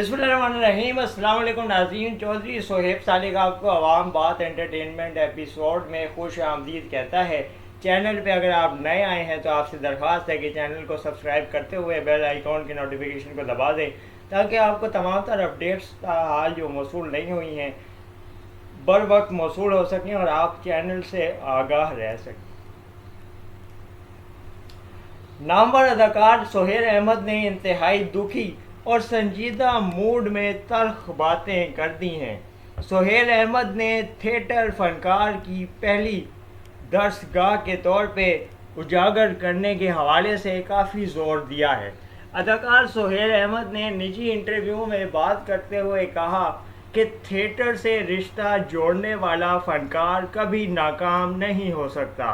बिस्मिल्लाहिर्रहमानिर्रहीम। अस्सलाम वालेकुम नाज़रीन। चौधरी सोहेब सालिक आपको अवाम बात एंटरटेनमेंट एपिसोड में खुश आमदीद कहता है। चैनल पे अगर आप नए आए हैं तो आपसे दरख्वास्त है कि चैनल को सब्सक्राइब करते हुए बेल आइकॉन की नोटिफिकेशन को दबा दें ताकि आपको तमाम तर अपडेट्स हाल जो मौसूल नहीं हुई हैं बर वक्त मौसूल हो सकें और आप चैनल से आगाह रह सकें। नामवर अदाकार सोहेल अहमद ने इंतहाई दुखी और संजीदा मूड में तल्ख बातें कर दी हैं। सोहेल अहमद ने थिएटर फनकार की पहली दरसगाह के तौर पे उजागर करने के हवाले से काफ़ी ज़ोर दिया है। अदाकार सोहेल अहमद ने निजी इंटरव्यू में बात करते हुए कहा कि थिएटर से रिश्ता जोड़ने वाला फनकार कभी नाकाम नहीं हो सकता।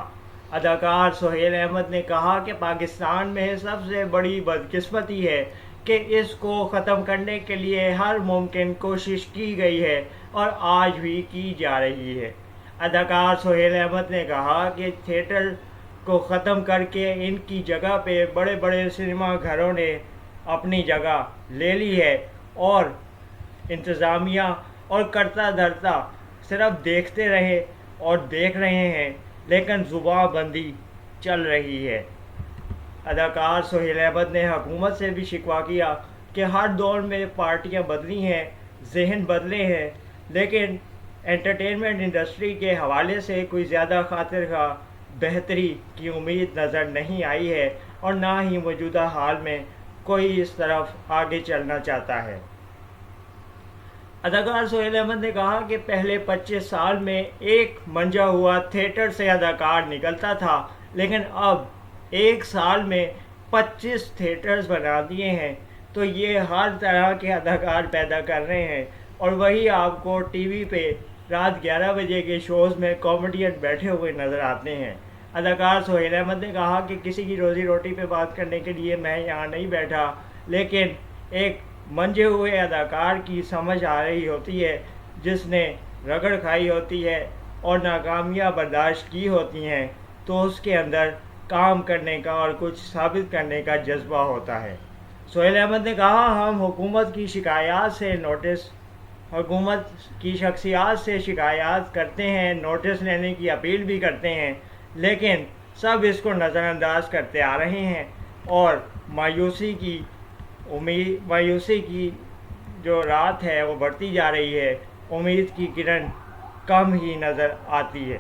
अदाकार सोहेल अहमद ने कहा कि पाकिस्तान में सबसे बड़ी बदकिस्मती है कि इसको ख़त्म करने के लिए हर मुमकिन कोशिश की गई है और आज भी की जा रही है। अदाकार सोहेल अहमद ने कहा कि थिएटर को ख़त्म करके इनकी जगह पे बड़े बड़े सिनेमा घरों ने अपनी जगह ले ली है और इंतज़ामिया और करता धरता सिर्फ देखते रहे और देख रहे हैं, लेकिन ज़ुबान बंदी चल रही है। अदाकार सोहेल अहमद ने हुकूमत से भी शिकवा किया कि हर दौर में पार्टियां बदली हैं, जहन बदले हैं, लेकिन एंटरटेनमेंट इंडस्ट्री के हवाले से कोई ज़्यादा खातिर खा बेहतरी की उम्मीद नज़र नहीं आई है और ना ही मौजूदा हाल में कोई इस तरफ आगे चलना चाहता है। अदाकार सोहेल अहमद ने कहा कि पहले 25 साल में एक मंजा हुआ थिएटर से अदाकार निकलता था, लेकिन अब एक साल में 25 थिएटर्स बना दिए हैं, तो ये हर तरह के अदाकार पैदा कर रहे हैं और वही आपको टीवी पे रात 11 बजे के शोज़ में कॉमेडियन बैठे हुए नज़र आते हैं। अदाकार सोहेल अहमद ने कहा कि किसी की रोज़ी रोटी पे बात करने के लिए मैं यहाँ नहीं बैठा, लेकिन एक मंजे हुए अदाकार की समझ आ रही होती है जिसने रगड़ खाई होती है और नाकामियाँ बर्दाश्त की होती हैं, तो उसके अंदर काम करने का और कुछ साबित करने का जज्बा होता है। सोहेल अहमद ने कहा, हम हुकूमत की शख्सियात से शिकायत करते हैं, नोटिस लेने की अपील भी करते हैं, लेकिन सब इसको नज़रअंदाज करते आ रहे हैं और मायूसी की जो रात है वो बढ़ती जा रही है। उम्मीद की किरण कम ही नज़र आती है।